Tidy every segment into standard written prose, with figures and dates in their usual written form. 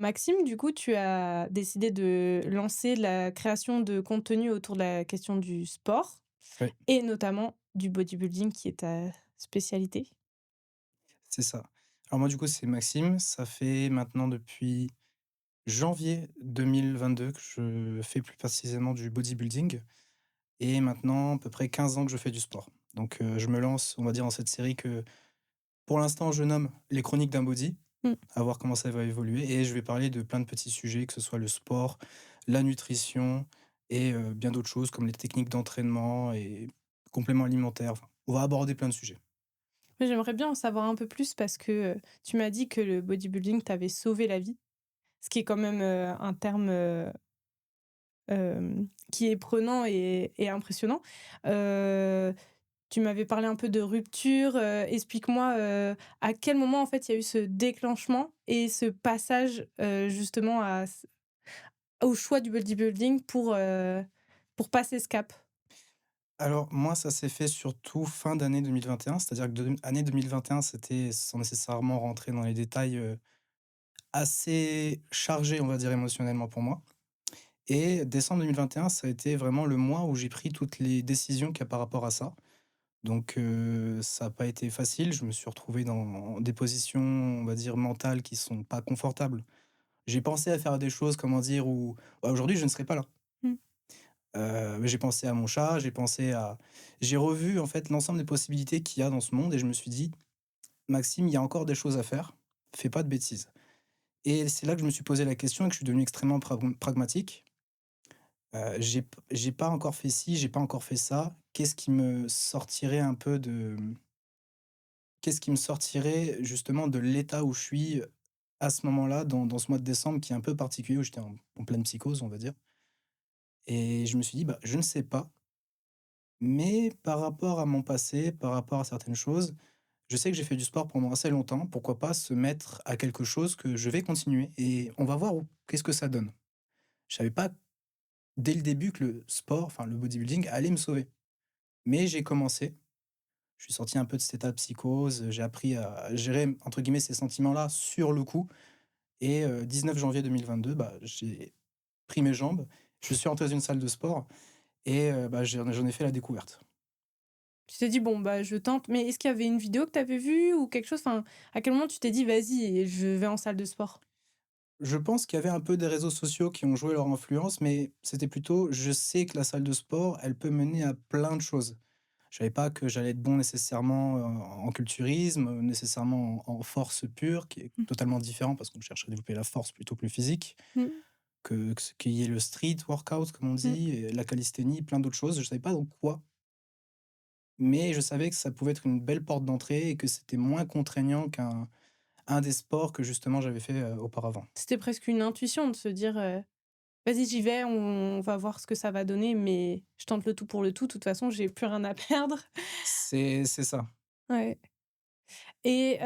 Maxime, du coup, tu as décidé de lancer la création de contenu autour de la question du sport Oui, et notamment du bodybuilding qui est ta spécialité. c'est ça. Alors moi, du coup, c'est Maxime. Ça fait maintenant depuis janvier 2022 que je fais plus précisément du bodybuilding et maintenant à peu près 15 ans que je fais du sport. Donc je me lance, on va dire, dans cette série que pour l'instant je nomme «Les chroniques d'un body», Mmh. à voir comment ça va évoluer et je vais parler de plein de petits sujets, que ce soit le sport, la nutrition et bien d'autres choses comme les techniques d'entraînement et compléments alimentaires. Enfin, on va aborder plein de sujets. Mais j'aimerais bien en savoir un peu plus parce que, tu m'as dit que le bodybuilding t'avait sauvé la vie, ce qui est quand même, un terme, qui est prenant et impressionnant. Heu, Tu m'avais parlé un peu de rupture, explique-moi, à quel moment, en fait, il y a eu ce déclenchement et ce passage, justement au choix du bodybuilding pour passer ce cap? Alors moi, ça s'est fait surtout fin d'année 2021, c'est-à-dire que année 2021, c'était sans nécessairement rentrer dans les détails, assez chargé, on va dire, émotionnellement pour moi et décembre 2021, ça a été vraiment le mois où j'ai pris toutes les décisions qu'il y a par rapport à ça. Donc ça a pas été facile, je me suis retrouvé dans des positions, on va dire, mentales qui sont pas confortables. J'ai pensé à faire des choses, comment dire, où bah, aujourd'hui je ne serais pas là. Mmh. J'ai pensé à mon chat, j'ai revu en fait l'ensemble des possibilités qu'il y a dans ce monde et je me suis dit: «Maxime, il y a encore des choses à faire, fais pas de bêtises». Et c'est là que je me suis posé la question et que je suis devenu extrêmement pragmatique. J'ai pas encore fait ci, j'ai pas encore fait ça. Qu'est-ce qui me sortirait justement de l'état où je suis, à ce moment-là, dans ce mois de décembre qui est un peu particulier, où j'étais en pleine psychose, on va dire. Et je me suis dit: «Bah, je ne sais pas, mais par rapport à mon passé, par rapport à certaines choses, je sais que j'ai fait du sport pendant assez longtemps, pourquoi pas se mettre à quelque chose que je vais continuer et on va voir où qu'est-ce que ça donne». Je savais pas dès le début que le sport, enfin le bodybuilding allait me sauver. Mais j'ai commencé, je suis sorti un peu de cet état de psychose, j'ai appris à gérer entre guillemets «ces sentiments-là» sur le coup et 19 janvier 2022, bah, j'ai pris mes jambes, je suis rentré dans une salle de sport et bah, j'en ai fait la découverte. Tu t'es dit: «Bon, bah, je tente», mais est-ce qu'il y avait une vidéo que tu avais vue ou quelque chose? Enfin, à quel moment tu t'es dit: «Vas-y, je vais en salle de sport»? Je pense qu'il y avait un peu des réseaux sociaux qui ont joué leur influence, mais c'était plutôt je sais que la salle de sport, elle peut mener à plein de choses. Je savais pas que j'allais être bon nécessairement, en culturisme, nécessairement en force pure, qui est Mmh. totalement différent parce qu'on cherche à développer la force plutôt que le physique, Mmh. que ce qu'il y ait le street workout comme on Mmh. dit et la calisthénie, plein d'autres choses. Je savais pas dans quoi, mais je savais que ça pouvait être une belle porte d'entrée et que c'était moins contraignant qu'un des sports que justement j'avais fait, auparavant. C'était presque une intuition de se dire, «Vas-y, j'y vais, on va voir ce que ça va donner, mais je tente le tout pour le tout. De toute façon, j'ai plus rien à perdre». C'est ça. Ouais. Et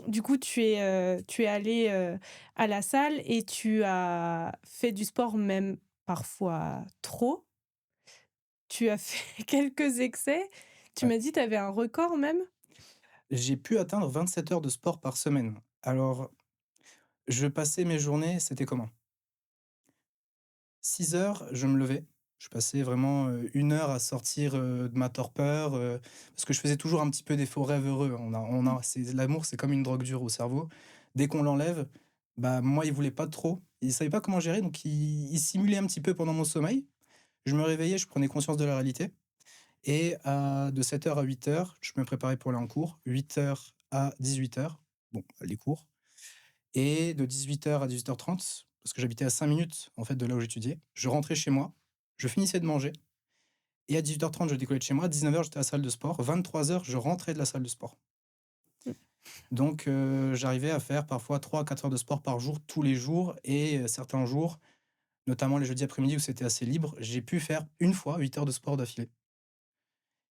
du coup, tu es allé, à la salle et tu as fait du sport même parfois trop. Tu as fait quelques excès. Tu Ouais. m'as dit, tu avais un record même? J'ai pu atteindre 27 heures de sport par semaine. Alors, je passais mes journées, c'était comment? 6 heures, je me levais. Je passais vraiment, 1 heure à sortir, de ma torpeur, parce que je faisais toujours un petit peu des faux rêves heureux. Mmh. C'est l'amour, c'est comme une drogue dure au cerveau. Dès qu'on l'enlève, bah, moi, il voulait pas trop. Il savait pas comment gérer, donc il simulait un petit peu pendant mon sommeil. Je me réveillais, je prenais conscience de la réalité et de 7 heures à 8 heures, je me préparais pour aller en cours. 8 heures à 18 heures, bon, les cours et de 18 heures à 18h30, parce que j'habitais à 5 minutes, en fait, de là où j'étudiais, je rentrais chez moi, je finissais de manger et à 18h30, je décollais de chez moi. À 19 heures, j'étais à la salle de sport. 23 heures, je rentrais de la salle de sport. Mmh. Donc j'arrivais à faire parfois 3 à 4 heures de sport par jour, tous les jours et certains jours, notamment les jeudis après-midi où c'était assez libre, j'ai pu faire une fois 8 heures de sport d'affilée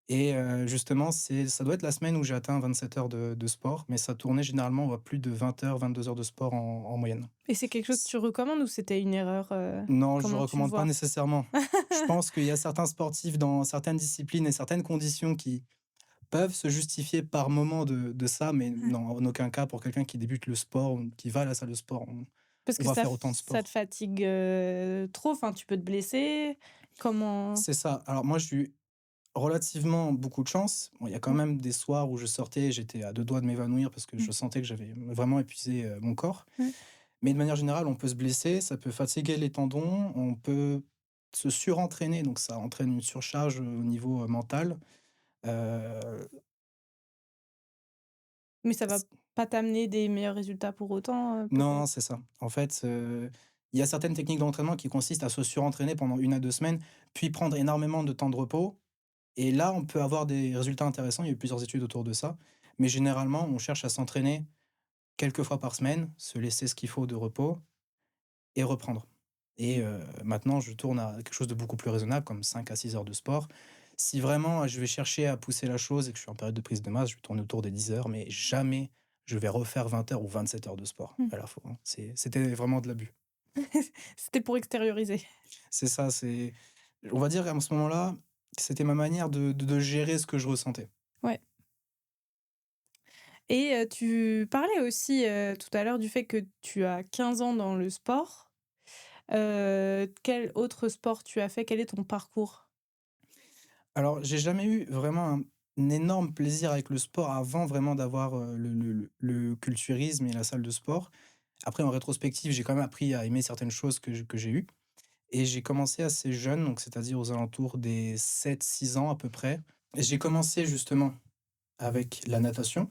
et justement, ça doit être la semaine où j'ai atteint 27 heures de sport, mais ça tournait généralement à plus de 20 heures, 22 heures de sport en moyenne. Et c'est quelque chose que tu recommandes ou c'était une erreur, Non, je comment tu le recommande pas vois? nécessairement. Je pense qu'il y a certains sportifs dans certaines disciplines et certaines conditions qui peuvent se justifier par moment de ça, mais non, en aucun cas pour quelqu'un qui débute le sport ou qui va à la salle de sport. Parce on que va faire autant de ça te sport. fatigue, trop? Enfin, tu peux te blesser? Comment? C'est ça. Alors moi, j'ai eu relativement beaucoup de chance. Bon, il y a quand Mmh, même des soirs où je sortais, j'étais à 2 doigts de m'évanouir parce que mmh, je sentais que j'avais vraiment épuisé, mon corps. mmh. Mais de manière générale, on peut se blesser, ça peut fatiguer les tendons, on peut se surentraîner, donc ça entraîne une surcharge, au niveau, mental. Heu, Mais ça va pas t'amener des meilleurs résultats pour autant, Non, peut-être? c'est ça. En fait, il y a certaines techniques d'entraînement qui consistent à se surentraîner pendant 1 à 2 semaines, puis prendre énormément de temps de repos et là, on peut avoir des résultats intéressants. Il y a eu plusieurs études autour de ça, mais généralement, on cherche à s'entraîner quelques fois par semaine, se laisser ce qu'il faut de repos et reprendre et maintenant, je tourne à quelque chose de beaucoup plus raisonnable, comme 5 à 6 heures de sport. Si vraiment, je vais chercher à pousser la chose et que je suis en période de prise de masse, je vais tourner autour des 10 heures, mais jamais je vais refaire 20 heures ou 27 heures de sport Mmh. à la fois, hein. C'était vraiment de l'abus. C'était pour extérioriser. C'est ça, c'est on va dire, à ce moment-là, c'était ma manière de gérer ce que je ressentais. Ouais. Et tu parlais aussi, tout à l'heure du fait que tu as 15 ans dans le sport. Quel autre sport tu as fait? Quel est ton parcours? Alors, j'ai jamais eu vraiment un énorme plaisir avec le sport avant vraiment d'avoir, le culturisme et la salle de sport. Après, en rétrospective, j'ai quand même appris à aimer certaines choses que j'ai eues et j'ai commencé assez jeune, donc c'est-à-dire aux alentours des 7 6 ans à peu près. Et j'ai commencé justement avec la natation.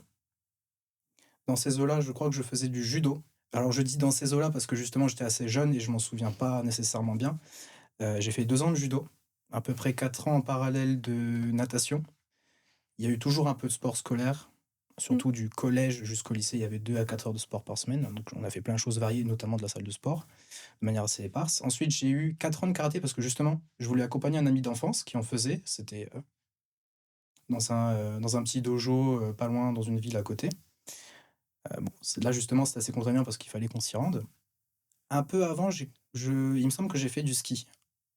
Dans ces eaux-là, je crois que je faisais du judo. Alors je dis dans ces eaux-là parce que justement j'étais assez jeune et je m'en souviens pas nécessairement bien. J'ai fait 2 ans de judo, à peu près 4 ans en parallèle de natation. Il y a eu toujours un peu de sport scolaire, Mmh. surtout du collège jusqu'au lycée, il y avait 2 à 4 heures de sport par semaine, donc on a fait plein de choses variées, notamment de la salle de sport, de manière assez éparse. Ensuite, j'ai eu 4 ans de karaté parce que justement, je voulais accompagner un ami d'enfance qui en faisait. C'était, dans un petit dojo, pas loin dans une ville à côté. Bon, c'est là justement, c'était assez contraignant parce qu'il fallait qu'on s'y rende. Un peu avant, il me semble que j'ai fait du ski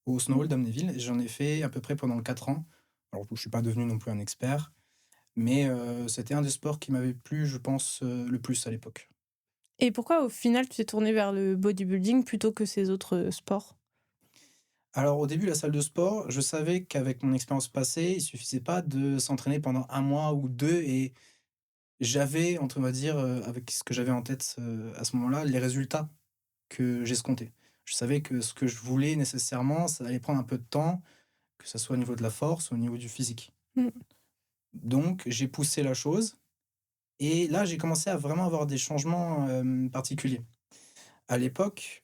au Mmh. Snowball d'Amnéville et j'en ai fait à peu près pendant 4 ans. Alors je suis pas devenu non plus un expert, mais c'était un des sports qui m'avait plu, je pense, le plus à l'époque. Et pourquoi au final tu t'es tourné vers le bodybuilding plutôt que ces autres, sports? Alors au début, la salle de sport, je savais qu'avec mon expérience passée, il suffisait pas de s'entraîner pendant 1 mois ou 2 et j'avais, on va dire, avec ce que j'avais en tête, à ce moment-là, les résultats que j'escomptais. Je savais que ce que je voulais nécessairement, ça allait prendre un peu de temps, que ça soit au niveau de la force, au niveau du physique. Mmh. Donc j'ai poussé la chose et là, j'ai commencé à vraiment avoir des changements, particuliers. À l'époque,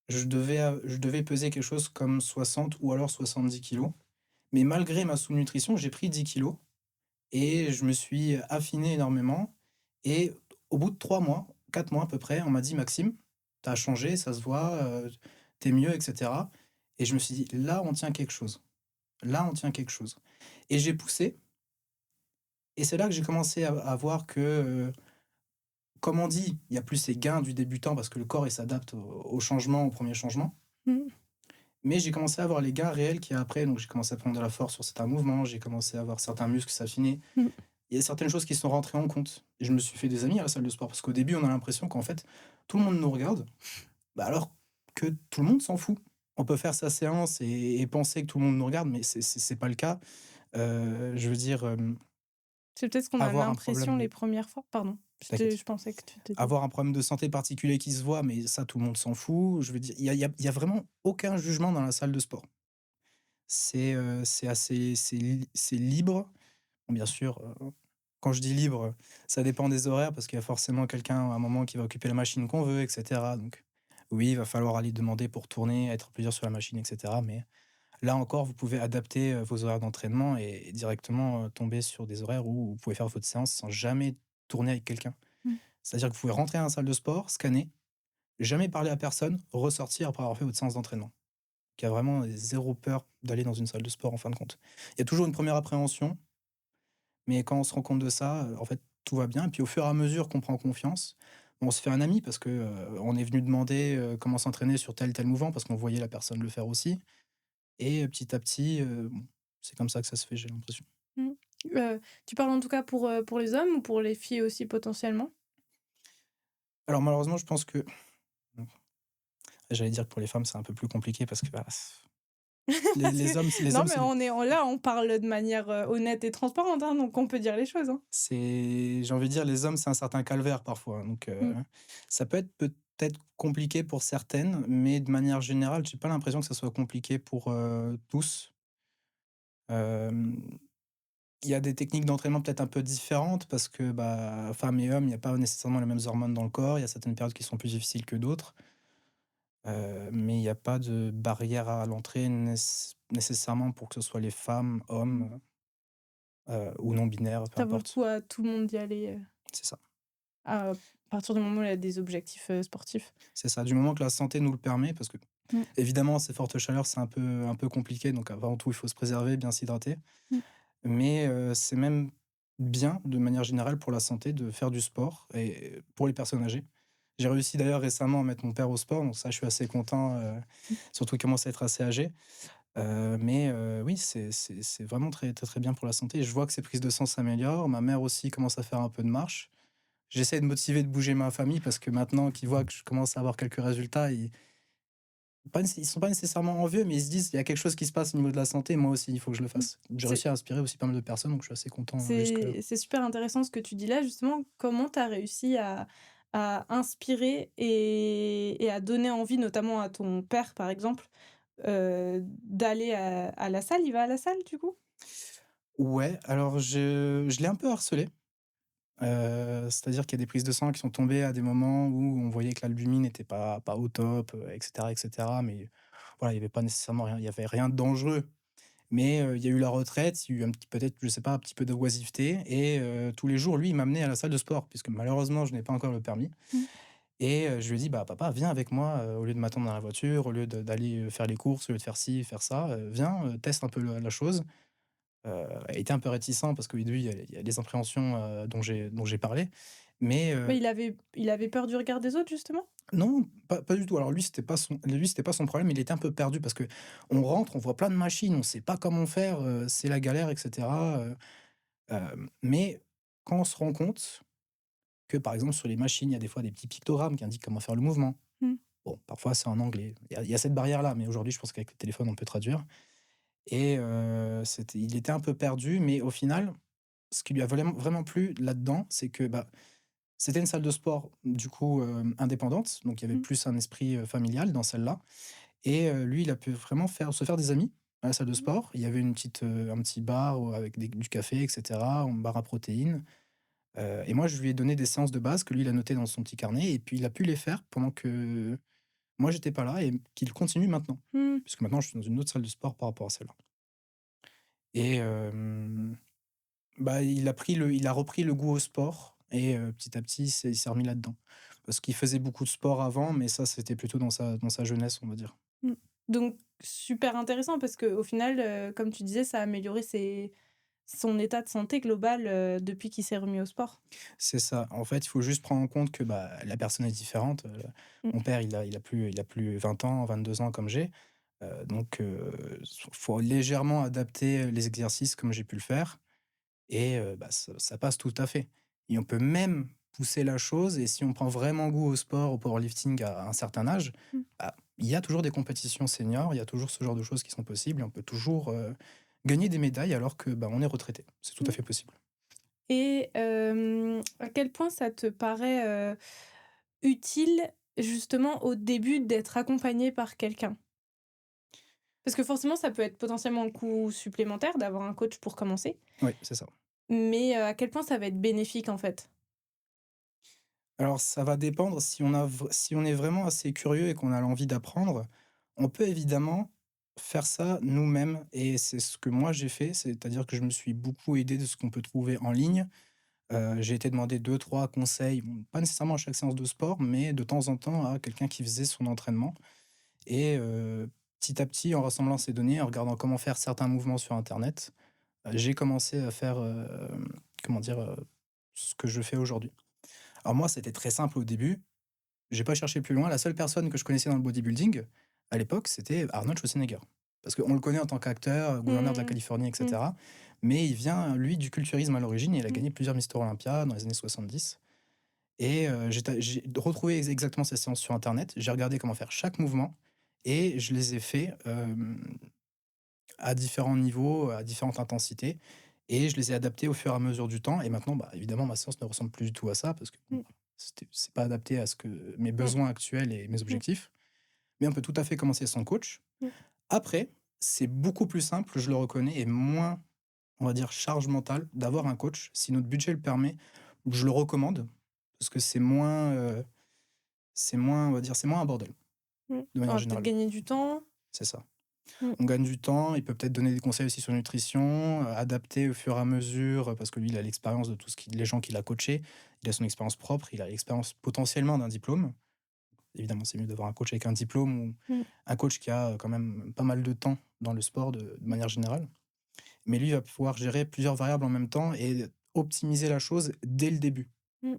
je devais peser quelque chose comme 60 ou alors 70 kilos, mais malgré ma sous-nutrition, j'ai pris 10 kilos et je me suis affiné énormément et au bout de 3 mois, 4 mois à peu près, on m'a dit: «Maxime, tu as changé, ça se voit, tu es mieux» et cetera et je me suis dit: «Là, on tient quelque chose. Là, on tient quelque chose» et j'ai poussé et c'est là que j'ai commencé à voir que, comme on dit, il y a plus ces gains du débutant parce que le corps, il s'adapte au changement, au premier changement. Mmh. Mais j'ai commencé à avoir les gains réels qu'il y a après, donc j'ai commencé à prendre de la force sur certains mouvements, j'ai commencé à avoir certains muscles s'affiner. Mmh. Il y a certaines choses qui sont rentrées en compte et je me suis fait des amis à la salle de sport parce qu'au début, on a l'impression qu'en fait, tout le monde nous regarde, bah, alors que tout le monde s'en fout. On peut faire sa séance et penser que tout le monde nous regarde, mais c'est pas le cas. Je veux dire, C'est peut-être ce qu'on a avoir un l'impression les problème premières fois? Pardon, t'inquiète. je pensais que tu étais Avoir un problème de santé particulier qui se voit, mais ça, tout le monde s'en fout. Je veux dire, il y a vraiment aucun jugement dans la salle de sport. C'est assez c'est libre. Bon, bien sûr, quand je dis libre, ça dépend des horaires parce qu'il y a forcément quelqu'un à un moment qui va occuper la machine qu'on veut et cetera, donc oui, il va falloir aller demander pour tourner, être plusieurs sur la machine et cetera, mais là encore, vous pouvez adapter, vos horaires d'entraînement et directement, tomber sur des horaires où vous pouvez faire votre séance sans jamais tourner avec quelqu'un. mmh. C'est-à-dire que vous pouvez rentrer dans la salle de sport, scanner, jamais parler à personne, ressortir après avoir fait votre séance d'entraînement. Qui a vraiment zéro peur d'aller dans une salle de sport en fin de compte. Il y a toujours une première appréhension, mais quand on se rend compte de ça, en fait, tout va bien et puis au fur et à mesure qu'on prend confiance, on se fait un ami parce que, on est venu demander, comment s'entraîner sur tel mouvement parce qu'on voyait la personne le faire aussi et petit à petit, bon, c'est comme ça que ça se fait, j'ai l'impression. Mmh. Tu parles en tout cas pour les hommes ou pour les filles aussi potentiellement? Alors malheureusement, je pense que J'allais dire que pour les femmes, c'est un peu plus compliqué parce que, bah, Parce que les non, hommes, mais là, on parle de manière, honnête et transparente, hein, donc on peut dire les choses, hein. j'ai envie de dire, les hommes, c'est un certain calvaire parfois, donc Mmh. ça peut être peut-être compliqué pour certaines, mais de manière générale, j'ai pas l'impression que ça soit compliqué pour, tous. Hem, il y a des techniques d'entraînement peut-être un peu différentes parce que, bah, femmes et hommes, il y a pas nécessairement les mêmes hormones dans le corps. Il y a certaines périodes qui sont plus difficiles que d'autres, mais il y a pas de barrière à l'entrée nécessairement pour que ce soit les femmes, Mmh. hommes, ou non binaires, peu Ça vaut le importe. coup à tout le monde d'y aller, C'est ça. à partir du moment où il y a des objectifs, sportifs. C'est ça, du moment que la santé nous le permet, parce que Mmh. évidemment ces fortes chaleurs, c'est un peu compliqué, donc avant tout, il faut se préserver, bien s'hydrater. Mmh. Mais c'est même bien, de manière générale, pour la santé, de faire du sport et pour les personnes âgées. J'ai réussi d'ailleurs récemment à mettre mon père au sport, donc ça, je suis assez content, Mmh. surtout qu'il commence à être assez âgé. Mais oui, c'est vraiment très, très, très bien pour la santé. Je vois que ses prises de sang s'améliorent. Ma mère aussi commence à faire un peu de marche. J'essaie de motiver, de bouger ma famille parce que maintenant qu'ils voient que je commence à avoir quelques résultats, ils sont pas nécessairement envieux, mais ils se disent: «Il y a quelque chose qui se passe au niveau de la santé, moi aussi, il faut que je le Mmh. fasse». J'ai C'est réussi à inspirer aussi pas mal de personnes, donc je suis assez content, jusque-là. c'est super intéressant ce que tu dis là, justement. Comment tu as réussi à inspirer et à donner envie, notamment à ton père, par exemple, d'aller à la salle? Il va à la salle, du coup? Ouais, alors je l'ai un peu harcelé, c'est-à-dire qu'il y a des prises de sang qui sont tombées à des moments où on voyait que l'albumine n'était pas au top, et cetera, mais voilà, il y avait pas nécessairement rien, il y avait rien de dangereux. Mais il y a eu la retraite, il y a eu un petit peut-être, je sais pas, un petit peu d'oisiveté et tous les jours, lui, il m'amenait à la salle de sport puisque malheureusement, je n'ai pas encore le permis Mmh. et je lui ai dit: «Bah, papa, viens avec moi, au lieu de m'attendre dans la voiture, au lieu d'aller, faire les courses, au lieu de faire ci, faire ça, viens, teste un peu la chose». Il était un peu réticent parce que lui, il y a les appréhensions, dont j'ai parlé, mais Mais il avait peur du regard des autres, justement? non, pas du tout. Alors lui, c'était pas son problème, il était un peu perdu parce que on rentre, on voit plein de machines, on sait pas comment faire, c'est la galère et cetera, mais quand on se rend compte que, par exemple, sur les machines, il y a des fois des petits pictogrammes qui indiquent comment faire le mouvement. Mmh. Bon, parfois c'est en anglais. Il y a cette barrière-là, mais aujourd'hui, je pense qu'avec le téléphone, on peut traduire et il était un peu perdu, mais au final, ce qui lui a vraiment plu là-dedans, c'est que, bah, c'était une salle de sport, du coup, indépendante, donc il y avait Mmh. plus un esprit, familial dans celle-là et lui, il a pu vraiment se faire des amis à la salle de Mmh. sport. Il y avait un petit bar, avec du café et cetera, un bar à protéines, et moi, je lui ai donné des séances de base que lui, il a notées dans son petit carnet et puis il a pu les faire pendant que moi, j'étais pas là et qu'il continue maintenant. Mmh. Puisque maintenant, je suis dans une autre salle de sport par rapport à celle-là et bah, il a repris le goût au sport et petit à petit, il s'est remis là-dedans. Parce qu'il faisait beaucoup de sport avant, mais ça, c'était plutôt dans sa jeunesse, on va dire. Mmh. Donc super intéressant parce qu'au final, comme tu disais, ça a amélioré son état de santé global, depuis qu'il s'est remis au sport. C'est ça. En fait, il faut juste prendre en compte que, bah, la personne est différente. Mmh. Mon père, il a plus 20 ans, 22 ans comme j'ai, donc faut légèrement adapter les exercices comme j'ai pu le faire et bah, ça passe tout à fait et on peut même pousser la chose et si on prend vraiment goût au sport, au powerlifting à un certain âge, Mmh. bah, il y a toujours des compétitions seniors, il y a toujours ce genre de choses qui sont possibles et on peut toujours, gagner des médailles alors que, bah, on est retraité. C'est tout à Mmh. fait possible. Et à quel point ça te paraît, utile, justement, au début d'être accompagné par quelqu'un? Parce que forcément, ça peut être potentiellement un coût supplémentaire d'avoir un coach pour commencer, Oui, c'est ça. mais à quel point ça va être bénéfique, en fait? Alors ça va dépendre si on est vraiment assez curieux et qu'on a l'envie d'apprendre, on peut évidemment faire ça nous-mêmes et c'est ce que moi j'ai fait, c'est-à-dire que je me suis beaucoup aidé de ce qu'on peut trouver en ligne. J'ai été demander deux trois conseils, bon, pas nécessairement à chaque séance de sport, mais de temps en temps à quelqu'un qui faisait son entraînement et petit à petit, en rassemblant ces données, en regardant comment faire certains mouvements sur internet, j'ai commencé à faire, comment dire? Ce que je fais aujourd'hui. Alors moi, c'était très simple au début. J'ai pas cherché plus loin. La seule personne que je connaissais dans le bodybuilding, à l'époque, c'était Arnold Schwarzenegger. Parce qu'on le connaît en tant qu'acteur, gouverneur de la Mmh. Californie, et Mmh. cetera. Mais il vient, lui, du culturisme à l'origine et il a Mmh. gagné plusieurs Mister Olympia dans les années 70. et j'ai retrouvé exactement ces séances sur internet. J'ai regardé comment faire chaque mouvement et je les ai faits, à différents niveaux, à différentes intensités et je les ai adaptés au fur et à mesure du temps et maintenant, bah, évidemment, ma séance ne ressemble plus du tout à ça parce que, bon, Mmh, bah, c'est pas adapté à ce que mes mmh, besoins actuels et mes mmh, objectifs, mais on peut tout à fait commencer sans coach. mmh. Après, c'est beaucoup plus simple, je le reconnais, et moins, on va dire, charge mentale d'avoir un coach. Si notre budget le permet, je le recommande parce que c'est moins, on va dire, c'est moins un bordel, Mmh. de On manière va peut-être générale. gagner du temps. C'est ça. Mmh. On gagne du temps, il peut peut-être donner des conseils aussi sur la nutrition, adapter au fur et à mesure, parce que lui, il a l'expérience de tout ce qui les gens qu'il a coachés. Il a son expérience propre, il a l'expérience potentiellement d'un diplôme. Évidemment, c'est mieux d'avoir un coach avec un diplôme ou Mmh. un coach qui a, quand même pas mal de temps dans le sport de manière générale. Mais lui, il va pouvoir gérer plusieurs variables en même temps et optimiser la chose dès le début. Mmh.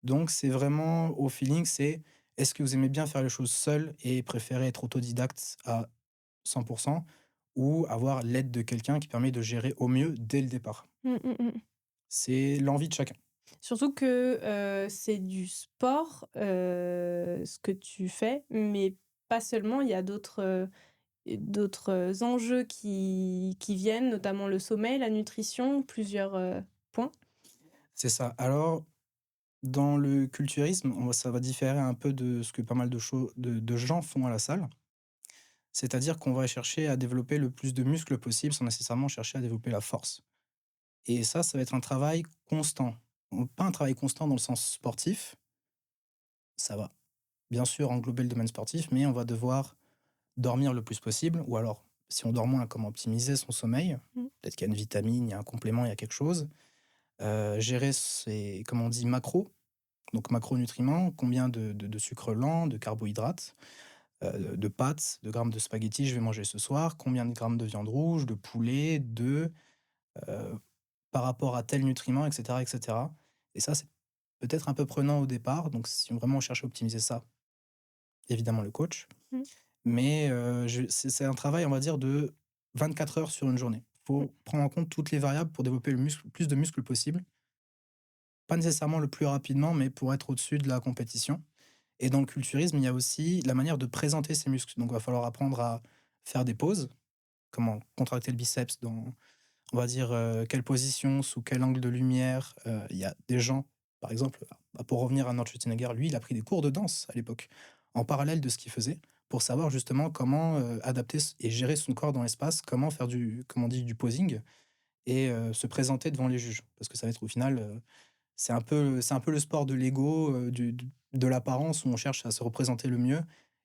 Donc c'est vraiment au feeling, c'est est-ce que vous aimez bien faire les choses seul et préférez être autodidacte à 100 ou avoir l'aide de quelqu'un qui permet de gérer au mieux dès le départ? Mmh, mmh, mmh. C'est l'envie de chacun. Surtout que, c'est du sport, ce que tu fais, mais pas seulement. Il y a d'autres enjeux qui viennent, notamment le sommeil, la nutrition, plusieurs, points. C'est ça. Alors, dans le culturisme, ça va différer un peu de ce que pas mal de gens font à la salle. C'est-à-dire qu'on va chercher à développer le plus de muscles possible sans nécessairement chercher à développer la force. Et ça va être un travail constant. Pas un travail constant dans le sens sportif, ça va bien sûr englober le domaine sportif, mais on va devoir dormir le plus possible, ou alors, si on dort moins, comment optimiser son sommeil. Mmh. Peut-être qu'il y a une vitamine, il y a un complément, il y a quelque chose. Gérer ses, comme on dit, macros, donc macronutriments, combien de sucre lent, de carbohydrates, de pâtes, de grammes de spaghettis je vais manger ce soir, combien de grammes de viande rouge, de poulet, d'œufs, heu, par rapport à tel nutriment, et cetera, et cetera. Et ça, c'est peut-être un peu prenant au départ, donc si vraiment on cherche à optimiser ça, évidemment le coach. Mmh. Mais je c'est un travail, on va dire, de 24 heures sur une journée. Mmh. Faut prendre en compte toutes les variables pour développer le plus de muscles possible. Pas nécessairement le plus rapidement, mais pour être au-dessus de la compétition. Et dans le culturisme, il y a aussi la manière de présenter ses muscles. Donc, il va falloir apprendre à faire des pauses, comment contracter le biceps dans, on va dire, quelle position, sous quel angle de lumière. Il y a des gens, par exemple, pour revenir à Arnold Schwarzenegger, lui, il a pris des cours de danse à l'époque, en parallèle de ce qu'il faisait, pour savoir justement comment adapter et gérer son corps dans l'espace, comment faire du, comment on dit, du posing et se présenter devant les juges. Parce que ça va être au final, c'est un peu le sport de l'ego, de l'apparence où on cherche à se représenter le mieux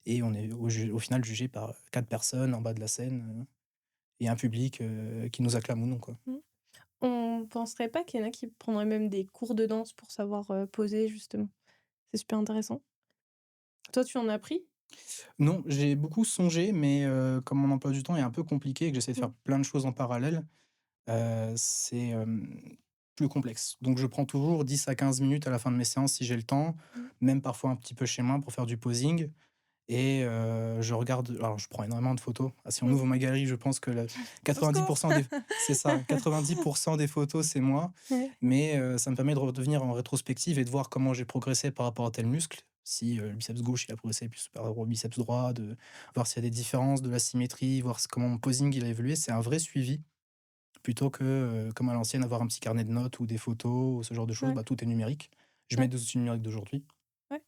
et on est au final jugé par 4 personnes en bas de la scène, et un public, qui nous acclame ou non, quoi. Mmh. On penserait pas qu'il y en a qui prendraient même des cours de danse pour savoir, poser justement. C'est super intéressant. Toi, tu en as pris? Non, j'ai beaucoup songé, mais comme mon emploi du temps est un peu compliqué et que j'essaie de Mmh. faire plein de choses en parallèle, c'est, plus complexe. Donc je prends toujours 10 à 15 minutes à la fin de mes séances si j'ai le temps, Mmh. même parfois un petit peu chez moi pour faire du posing. Et je regarde, alors je prends énormément de photos. Ah, si on Mmh. ouvre ma galerie, je pense que le Au secours! 90 des c'est ça, 90 des photos, c'est moi. Ouais. Mais ça me permet de redevenir en rétrospective et de voir comment j'ai progressé par rapport à tel muscle. Si, le biceps gauche, il a progressé plus par rapport au biceps droit, de voir s'il y a des différences, de la symétrie, voir comment mon posing, il a évolué. C'est un vrai suivi plutôt que, comme à l'ancienne, avoir un petit carnet de notes ou des photos ou ce genre de choses. Ouais, Bah, tout est numérique. Je mets ouais, des outils numériques d'aujourd'hui. ouais.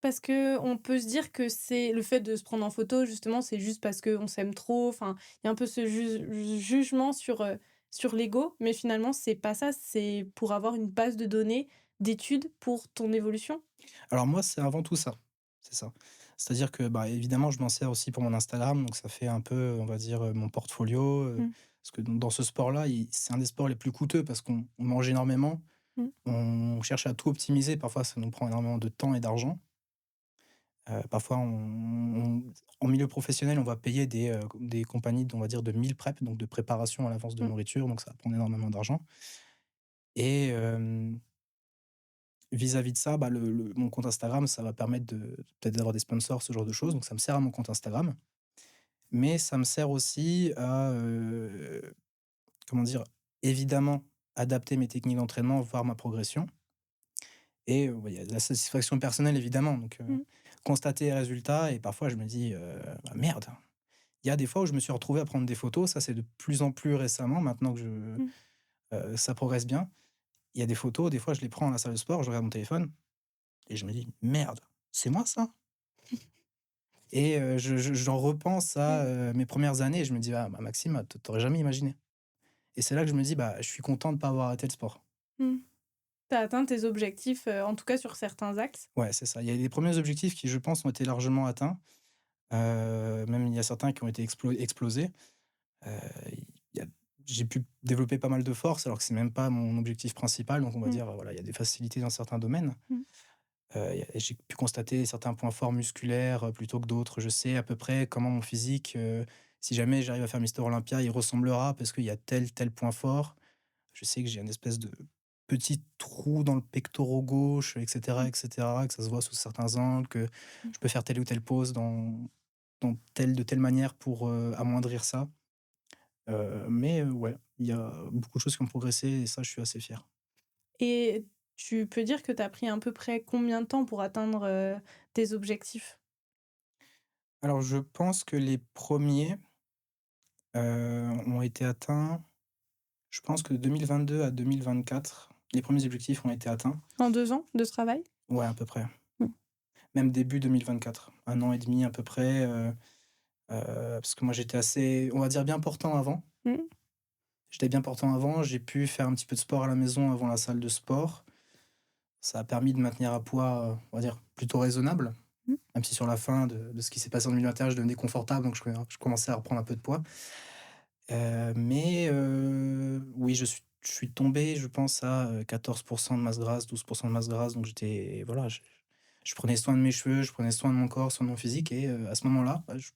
Parce que on peut se dire que c'est le fait de se prendre en photo justement, c'est juste parce qu'on s'aime trop, enfin, il y a un peu ce jugement sur l'ego, mais finalement c'est pas ça, c'est pour avoir une base de données d'études pour ton évolution. Alors moi, c'est avant tout ça, c'est ça. C'est-à-dire que, bah, évidemment, je m'en sers aussi pour mon Instagram, donc ça fait un peu, on va dire, mon portfolio, Mmh, parce que dans ce sport-là, c'est un des sports les plus coûteux parce qu'on mange énormément, mmh, on cherche à tout optimiser, parfois ça nous prend énormément de temps et d'argent. Parfois en milieu professionnel, on va payer des compagnies, on va dire, de meal prep, donc de préparation à l'avance de mmh, nourriture, donc ça va prendre énormément d'argent et vis-à-vis de ça, bah, mon compte Instagram, ça va permettre de peut-être d'avoir des sponsors, ce genre de choses, mmh, donc ça me sert à mon compte Instagram. Mais ça me sert aussi à, comment dire? Évidemment, adapter mes techniques d'entraînement, voir ma progression et ouais, il y a de la satisfaction personnelle évidemment, donc Mmh. constater les résultats et parfois je me dis: «Bah, merde». Il y a des fois où je me suis retrouvé à prendre des photos, ça c'est de plus en plus récemment maintenant que Mmh. ça progresse bien. Il y a des photos, des fois je les prends à la salle de sport, je regarde mon téléphone et je me dis: «Merde, c'est moi ça?» et j'en repense à, Mmh. mes premières années et je me dis: «Ah bah, Maxime, tu jamais imaginé» et c'est là que je me dis: «Bah, je suis content de pas avoir arrêté le sport». Mmh. Tu atteint tes objectifs, en tout cas sur certains axes? Ouais, c'est ça. Il y a les premiers objectifs qui, je pense, ont été largement atteints, même il y a certains qui ont été explosés. Heu, il y a j'ai pu développer pas mal de force alors que c'est même pas mon objectif principal, donc on va Mmh. dire, voilà, il y a des facilités dans certains domaines. Mmh. J'ai pu constater certains points forts musculaires, plutôt que d'autres. Je sais à peu près comment mon physique, si jamais j'arrive à faire Mister Olympia, il ressemblera parce qu'il y a tel point fort. Je sais que j'ai une espèce de petit trou dans le pectoral gauche Mmh. et cetera, que ça se voit sous certains angles, que Mmh. je peux faire telle ou telle pose dans telle manière pour, amoindrir ça. Mais ouais, il y a beaucoup de choses qui ont progressé et ça, je suis assez fier. Et tu peux dire que tu as pris à peu près combien de temps pour atteindre, tes objectifs? Alors je pense que les premiers ont été atteints, je pense que de 2022 à 2024, les premiers objectifs ont été atteints. En 2 ans de travail? Ouais, à peu près. Mmh. Même début 2024, 1 an et demi à peu près, parce que moi j'étais assez, on va dire, bien portant avant. Mmh. J'étais bien portant avant, j'ai pu faire un petit peu de sport à la maison avant la salle de sport. Ça a permis de maintenir un poids, on va dire, plutôt raisonnable, Mmh. même si sur la fin de ce qui s'est passé en 2021, je devenais confortable, donc je commençais à reprendre un peu de poids. Mais oui, je suis tombé, je pense, à, 14 de masse grasse, 12 de masse grasse, donc j'étais voilà, je prenais soin de mes cheveux, je prenais soin de mon corps, soin de mon physique et à ce moment-là, bah, je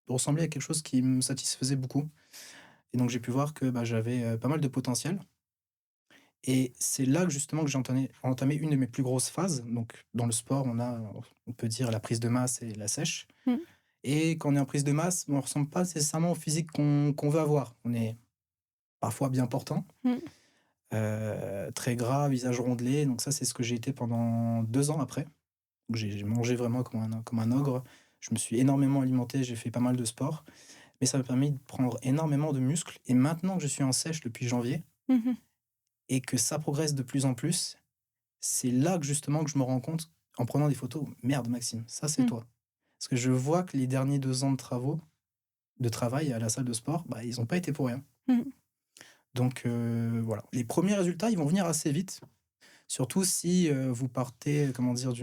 ressemblais à quelque chose qui me satisfaisait beaucoup et donc j'ai pu voir que, bah, j'avais, pas mal de potentiel et c'est là que justement que j'ai entamé une de mes plus grosses phases. Donc dans le sport, on peut dire la prise de masse et la sèche Mmh. et quand on est en prise de masse, on ressemble pas nécessairement au physique qu'on veut avoir. On est parfois bien portant, Mmh. très gras, visage rondelé, donc ça, c'est ce que j'ai été pendant 2 ans après. Donc j'ai mangé vraiment comme un ogre. Je me suis énormément alimenté, j'ai fait pas mal de sport, mais ça m'a permis de prendre énormément de muscles et maintenant que je suis en sèche depuis janvier Mmh mh. et que ça progresse de plus en plus, c'est là que justement que je me rends compte, en prenant des photos: «Merde Maxime, ça c'est Mmh. toi». Parce que je vois que les derniers 2 ans de travail à la salle de sport, bah, ils ont pas été pour rien. Mmh. Donc voilà. Les premiers résultats, ils vont venir assez vite, surtout si, vous partez, comment dire?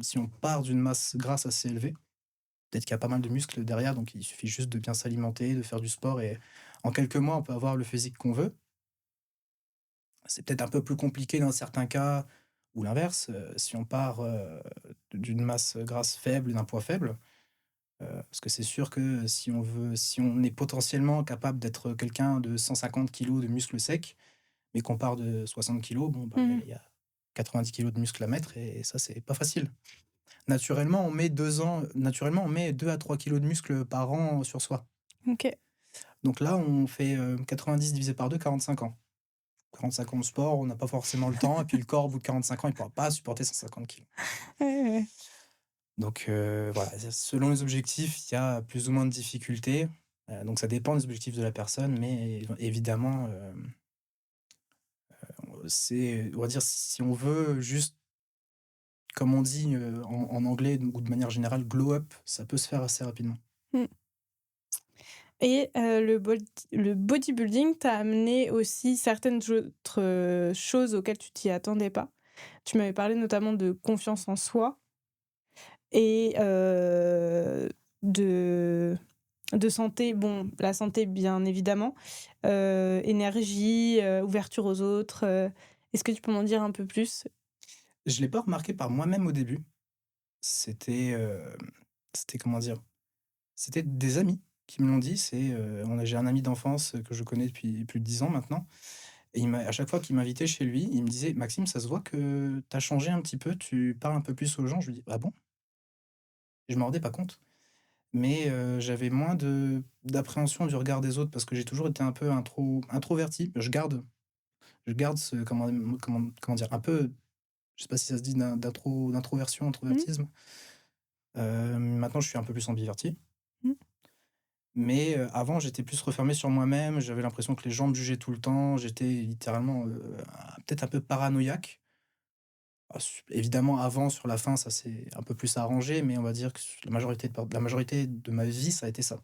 Si on part d'une masse grasse assez élevée. Peut-être qu'il y a pas mal de muscles derrière, donc il suffit juste de bien s'alimenter, de faire du sport et en quelques mois, on peut avoir le physique qu'on veut. C'est peut-être un peu plus compliqué dans certains cas ou l'inverse, si on part, d'une masse grasse faible, d'un poids faible, parce que c'est sûr que si on est potentiellement capable d'être quelqu'un de 150 kilos de muscles secs, mais qu'on part de 60 kilos, bon, bah, Mmh. il y a 90 kilos de muscles à mettre et ça, c'est pas facile. Naturellement, on met 2 à 3 kilos de muscles par an sur soi. OK. Donc là, on fait, 90 divisé par 2, 45 ans. 45 ans de sport, on n'a pas forcément le temps et puis le corps, au bout de 45 ans, il pourra pas supporter 150 kilos. Ouais, ouais, ouais. Donc voilà, selon les objectifs, il y a plus ou moins de difficultés, donc ça dépend des objectifs de la personne, mais évidemment, c'est, on va dire, si on veut juste, comme on dit, en anglais ou de manière générale, glow up, ça peut se faire assez rapidement. Mmh. Et le bodybuilding t'a amené aussi certaines autres, choses auxquelles tu t'y attendais pas. Tu m'avais parlé notamment de confiance en soi et de santé. Bon, la santé bien évidemment, énergie, ouverture aux autres, est-ce que tu peux m'en dire un peu plus? Je l'ai pas remarqué par moi-même au début. C'était, c'était comment dire? C'était des amis qui me l'ont dit. J'ai un ami d'enfance que je connais depuis plus de 10 ans maintenant et à chaque fois qu'il m'invitait chez lui, il me disait: «Maxime, ça se voit que tu as changé un petit peu, tu parles un peu plus aux gens». Je lui dis: «Ah bon?» Je me rendais pas compte, mais j'avais moins d'appréhension du regard des autres parce que j'ai toujours été un peu introverti. Je garde ce comment dire? Un peu Je sais pas si ça se dit d'introversion, Mmh. introvertisme. Maintenant je suis un peu plus ambiverti. Mmh. Mais, avant j'étais plus refermé sur moi-même, j'avais l'impression que les gens me jugeaient tout le temps, j'étais littéralement, peut-être un peu paranoïaque. Ah su évidemment avant, sur la fin, ça s'est un peu plus arrangé, mais on va dire que la majorité de ma vie, ça a été ça.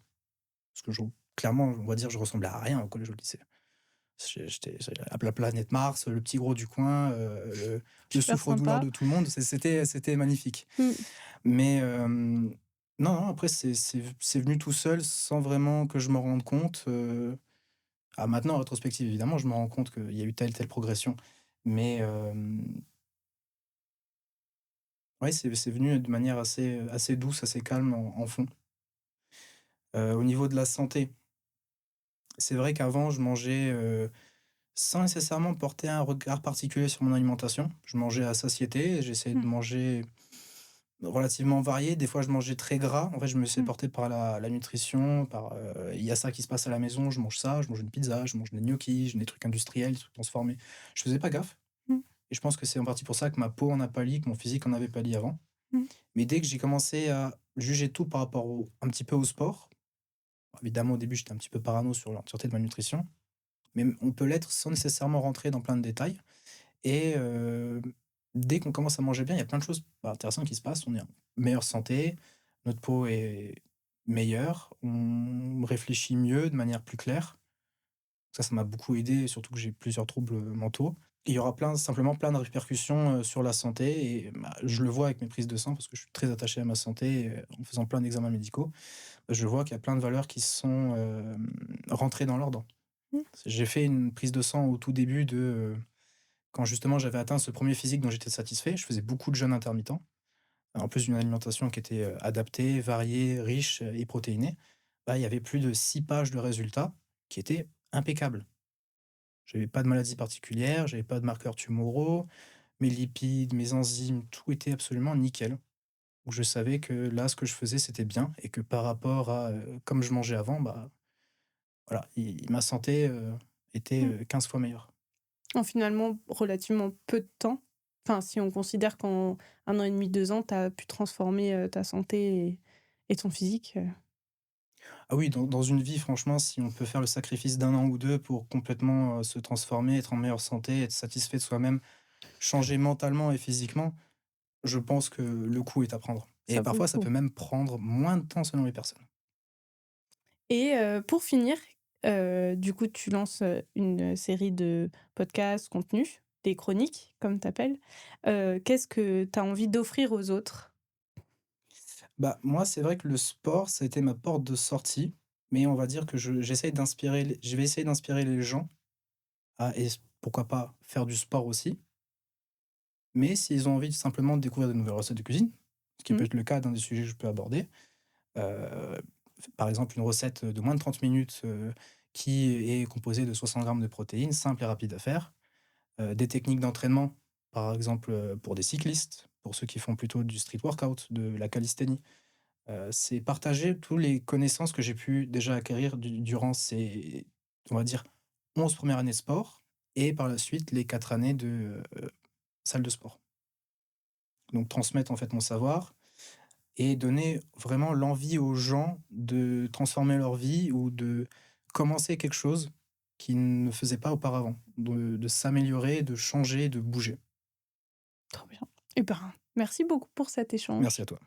Parce que clairement, on va dire, je ressemblais à rien au collège, au lycée. J'étais la planète Mars, le petit gros du coin, le Super souffre-douleur sympa. de tout le monde, c'était magnifique. Mmh. Mais, non, non, après c'est venu tout seul sans vraiment que je me rende compte, maintenant en rétrospective, évidemment, je me rends compte qu'il y a eu telle progression. Mais, ouais, c'est venu de manière assez douce, assez calme en fond. Au niveau de la santé, c'est vrai qu'avant je mangeais, sans nécessairement porter un regard particulier sur mon alimentation. Je mangeais à satiété, j'essayais de Mmh. manger relativement varié. Des fois, je mangeais très gras. En fait, je me laissais Mmh. porter par la nutrition, il y a ça qui se passe à la maison, je mange ça, je mange une pizza, je mange des gnocchis, des trucs industriels, des trucs transformés. Je faisais pas gaffe Mmh. et je pense que c'est en partie pour ça que ma peau en a pâli, que mon physique en avait pâli avant. Mmh. Mais dès que j'ai commencé à juger tout par rapport un petit peu au sport, évidemment, au début, j'étais un petit peu parano sur l'entièreté de ma nutrition, mais on peut l'être sans nécessairement rentrer dans plein de détails. Et dès qu'on commence à manger bien, il y a plein de choses, intéressantes qui se passent. On est en meilleure santé, notre peau est meilleure, on réfléchit mieux, de manière plus claire. Ça m'a beaucoup aidé, surtout que j'ai plusieurs troubles, mentaux. Il y aura simplement plein de répercussions, sur la santé et je le vois avec mes prises de sang parce que je suis très attaché à ma santé, en faisant plein d'examens médicaux. Je vois qu'il y a plein de valeurs qui sont, rentrées dans l'ordre. Mmh. J'ai fait une prise de sang au tout début quand justement j'avais atteint ce premier physique dont j'étais satisfait. Je faisais beaucoup de jeûnes intermittents, en plus d'une alimentation qui était, adaptée, variée, riche, et protéinée. Il y avait plus de 6 pages de résultats qui étaient impeccables. J'avais pas de maladie particulière, j'avais pas de marqueurs tumoraux, mes lipides, mes enzymes, tout était absolument nickel. Donc je savais que là, ce que je faisais, c'était bien et que par rapport à, comme je mangeais avant, voilà, ma santé, était, Mmh. 15 fois meilleure. En finalement relativement peu de temps, enfin si on considère qu'en 1 an et demi, 2 ans, tu as pu transformer, ta santé et ton physique, Ah oui, dans une vie, franchement, si on peut faire le sacrifice d'un an ou 2 pour complètement, se transformer, être en meilleure santé, être satisfait de soi-même, changer mentalement et physiquement, je pense que le coup est à prendre. Et ça vaut le parfois, ça coup. peut même prendre moins de temps selon les personnes. Et pour finir, du coup, tu lances, une série de podcasts, contenus, des chroniques comme tu appelles. Qu'est-ce que tu as envie d'offrir aux autres? Moi, c'est vrai que le sport, ça a été ma porte de sortie, mais on va dire que je vais essayer d'inspirer les gens à pourquoi pas faire du sport aussi. Mais s'ils ont envie simplement de découvrir de nouvelles recettes de cuisine, ce qui peut Mmh. être le cas d'un des sujets que je peux aborder, Heu, par exemple, une recette de moins de 30 minutes, qui est composée de 60 grammes de protéines, simple et rapide à faire. Des techniques d'entraînement, par exemple, pour des cyclistes, pour ceux qui font plutôt du street workout, de la calisthénie. C'est partager tous les connaissances que j'ai pu déjà acquérir durant ces, on va dire, 11 premières années de sport et par la suite les 4 années de, salle de sport. Donc transmettre, en fait, mon savoir et donner vraiment l'envie aux gens de transformer leur vie ou de commencer quelque chose qu'ils ne faisaient pas auparavant, de s'améliorer, de changer, de bouger. Trop bien. Et ben, merci beaucoup pour cet Merci échange. à toi.